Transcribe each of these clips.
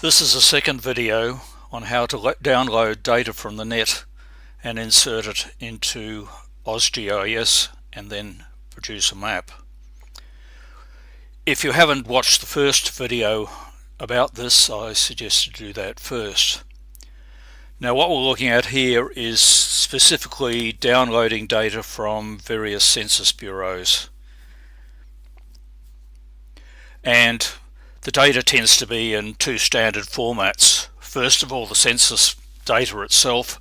This is a second video on how to download data from the net and insert it into AusGIS and then produce a map. If you haven't watched the first video about this, I suggest you do that first. Now what we're looking at here is specifically downloading data from various census bureaus. And the data tends to be in two standard formats. First of all, the census data itself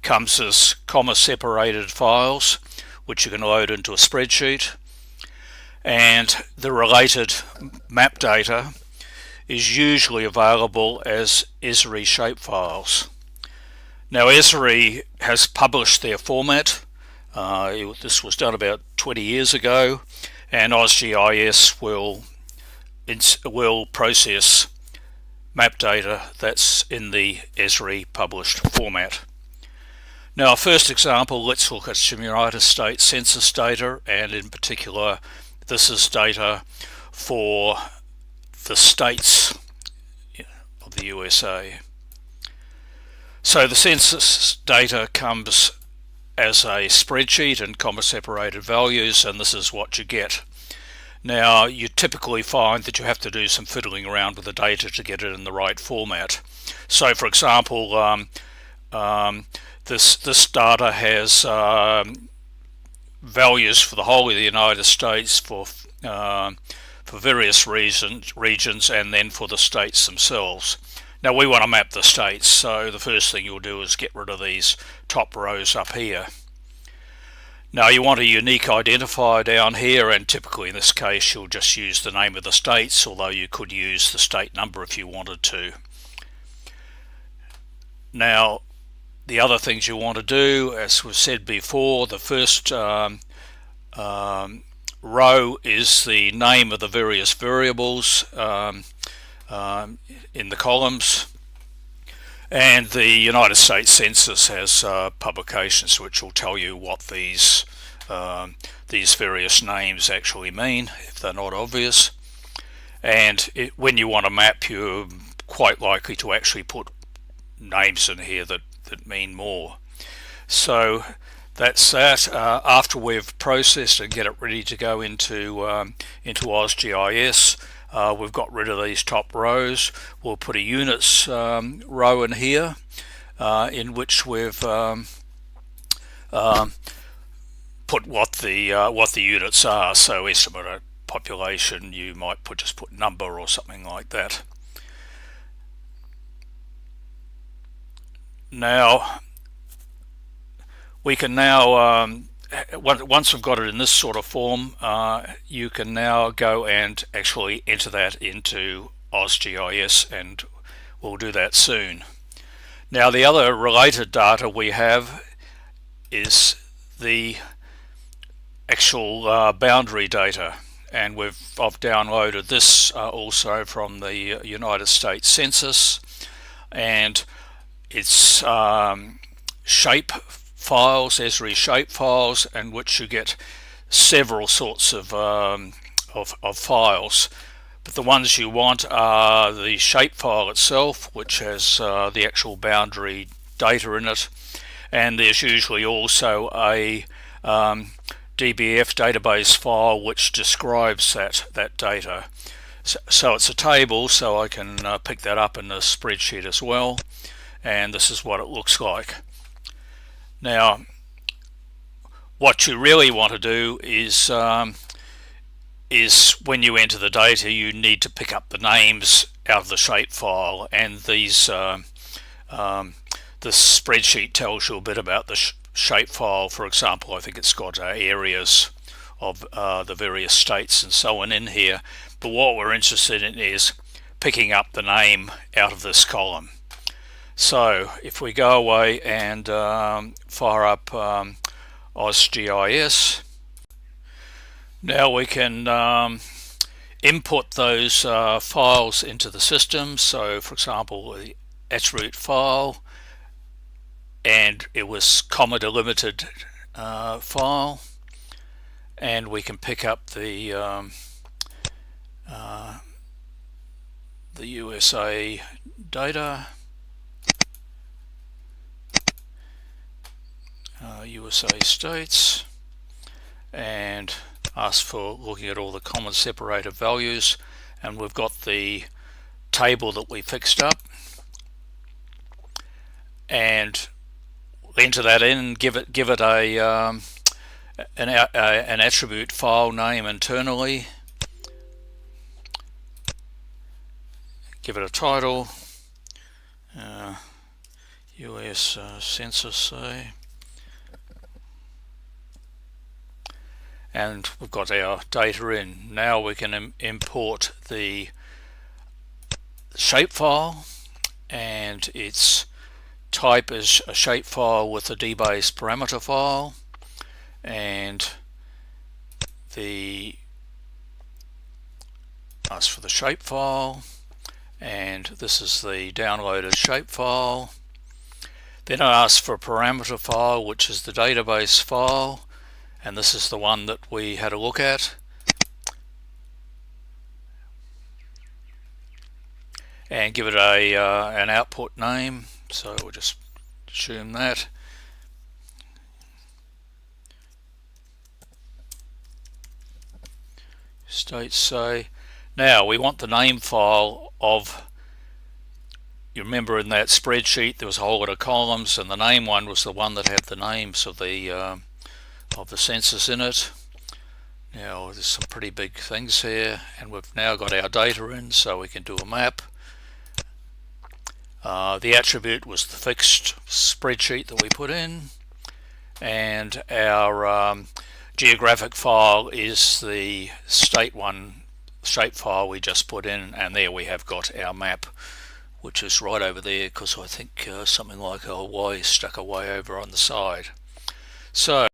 comes as comma-separated files, which you can load into a spreadsheet, and the related map data is usually available as Esri shapefiles. Now Esri has published their format. This was done about 20 years ago, and AusGIS will process map data that's in the Esri published format. Now, our first example, let's look at United States Census data, and in particular this is data for the states of the USA. So the census data comes as a spreadsheet and comma-separated values, and this is what you get. Now, you typically find that you have to do some fiddling around with the data to get it in the right format. So, for example, this data has values for the whole of the United States for various regions, and then for the states themselves. Now, we want to map the states, so the first thing you'll do is get rid of these top rows up here. Now you want a unique identifier down here, and typically in this case you'll just use the name of the states, although you could use the state number if you wanted to. Now the other things you want to do, as we've said before, the first row is the name of the various variables in the columns, and the United States Census has publications which will tell you what these various names actually mean, if they're not obvious. And when you want to map, you're quite likely to actually put names in here that mean more. So that's that. After we've processed and get it ready to go into AusGIS, we've got rid of these top rows. We'll put a units row in here, in which we've put what the units are. So estimate a population, you might just put number or something like that. Now we can once we've got it in this sort of form, you can now go and actually enter that into AusGIS, and we'll do that soon. Now the other related data we have is the actual boundary data, and I've downloaded this also from the United States Census, and it's shape files, Esri shape files, in which you get several sorts of files. But the ones you want are the shape file itself, which has the actual boundary data in it, and there's usually also a DBF database file which describes that data. So it's a table, so I can pick that up in the spreadsheet as well, and this is what it looks like. Now what you really want to do is when you enter the data, you need to pick up the names out of the shapefile, and the spreadsheet tells you a bit about the shapefile. For example, I think it's got areas of the various states and so on in here, but what we're interested in is picking up the name out of this column. So if we go away and fire up AusGIS, now we can input those files into the system. So for example, the attribute file, and it was comma delimited file, and we can pick up the USA data, USA states, and ask for looking at all the comma separated values, and we've got the table that we fixed up, and enter that in and give it an attribute file name internally, give it a title, US census, say, and we've got our data in. Now we can import the shapefile, and its type is a shapefile with a dbase parameter file, and ask for the shapefile, and this is the downloaded shapefile. Then I ask for a parameter file, which is the database file, and this is the one that we had a look at. And give it an output name, so we'll just assume that. States say. Now we want the name file of, you remember in that spreadsheet there was a whole lot of columns, and the name one was the one that had the names of the census in it. Now there's some pretty big things here, and we've now got our data in, so we can do a map. The attribute was the fixed spreadsheet that we put in, and our geographic file is the state one shapefile we just put in, and there we have got our map, which is right over there, because I think something like Hawaii stuck away over on the side. So